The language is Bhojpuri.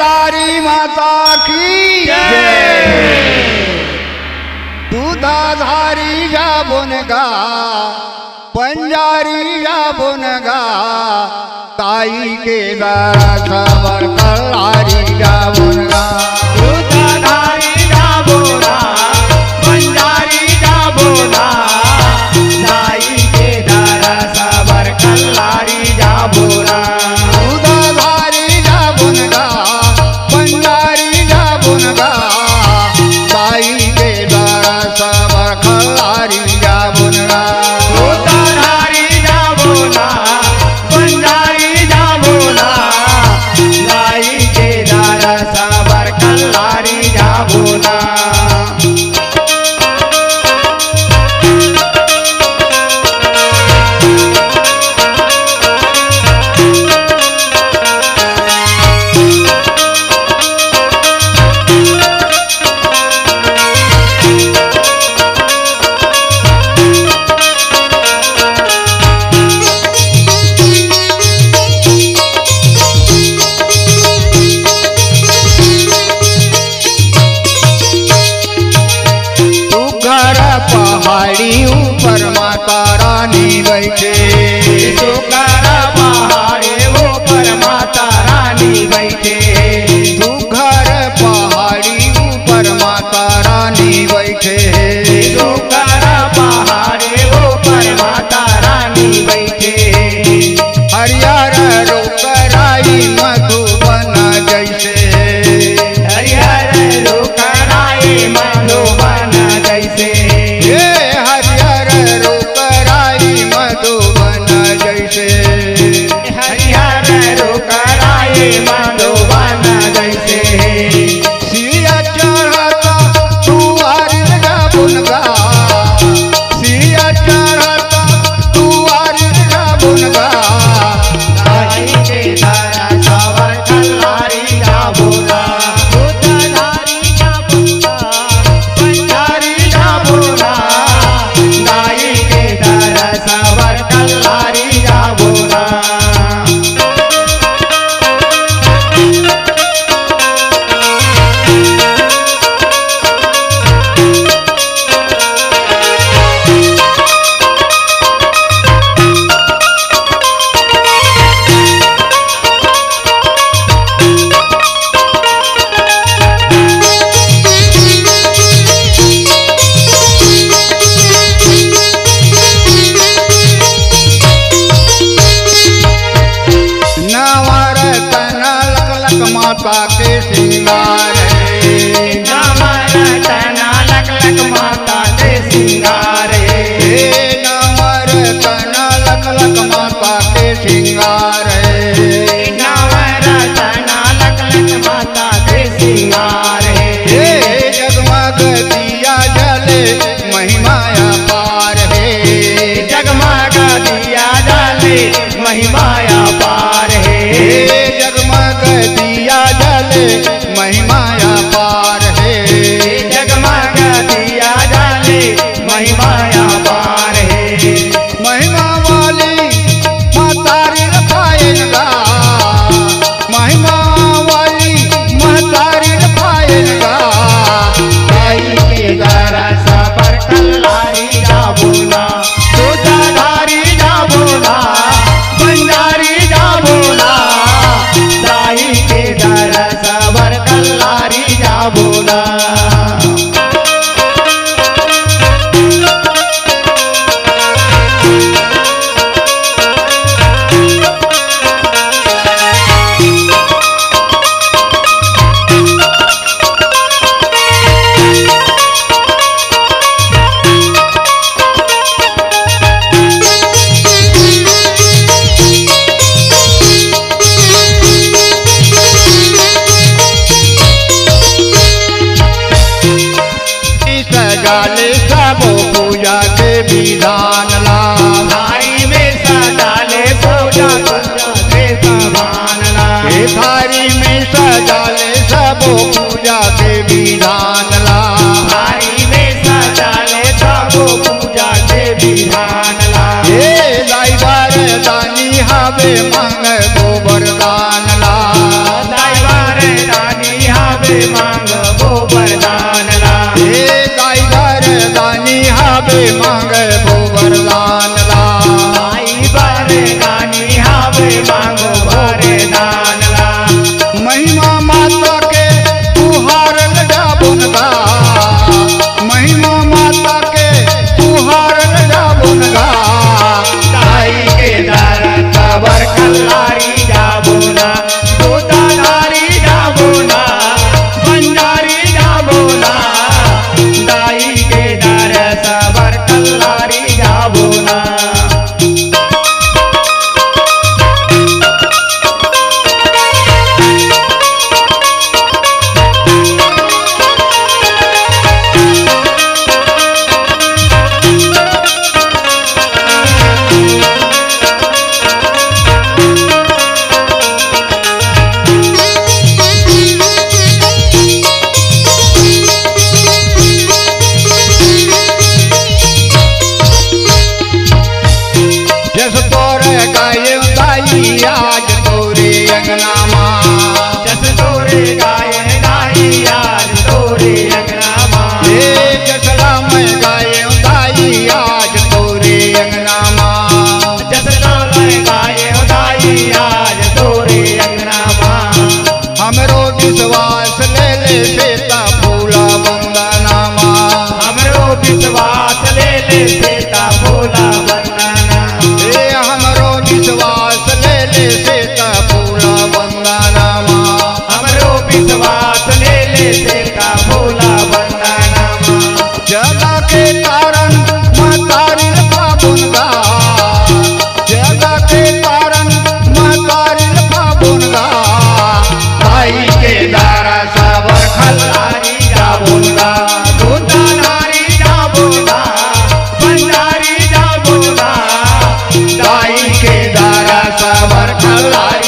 कल्लारी माता की दूधाधारी जाबुन गा पंजारी जाबुन गा ताई के दरसवर कल्लारी जाबुन गा दूधाधारी जाबुना पंजारी जाबुना ताई के दरसवर कल्लारी जाबुना दूधाधारी जाबुन गा पंजारी जाबुन गा ताई के दरसवर कल्लारी जाबुन गा दूधाधारी जाबुना पंजारी जाबुना ताई के दरसवर कल्लारी जाबुना पहाड़ी ऊपर माता रानी बैठे सुकरा पहाड़ी ऊपर माता रानी बैठे तू घर पहाड़ी ऊपर माता रानी बैठे सुकरा पहाड़ी ऊपर माता रानी बैठे हरियर रोकराई मधुबन जैसे हरिहर रुकराई मधुबन जैसे हरियर रोकराई मधुबन जैसे हरिहर रुकराई मधुबन जैसे सिया चढ़ता तुआर जाबुन गा सिया चढ़ता तुआर जाबुन गा ताई के दरसवर कल्लारी जाबुना दूधाधारी जाबुना पंजारी जाबुना ताई के दरसवर कल्लारी जाबुना नवरतन लक लक माता के श्रृंगार है नवरतन लक लक माता के श्रृंगार हे नवरतन लक लक माता के श्रृंगार है नवरतन लक लक माता के श्रृंगार हे जगमग दिया जले महिमाया पार है जगमग दिया जले महिमाया पार है जगमग दिया जले महिमाया पार है जगमग दिया जले महिमाया पार है महिमा वाली महतारी रखाएगा महिमा वाली महतारी रखाएगा ताई के दरसवर कल्लारी जाबुना दूधाधारी जाबुना पंजारी जाबुना ताई के दरसवर कल्लारी जाबुना सजाले सबो पूजा के विधान ला थारी में सजाले पूजा के समान ला थारी में सजाले सबो पूजा के विधान ला थारी में सजाले सबो पूजा के विधान ला लाइबार दानी हवे मंग गोबरदान ला दाई कबर खल्लाए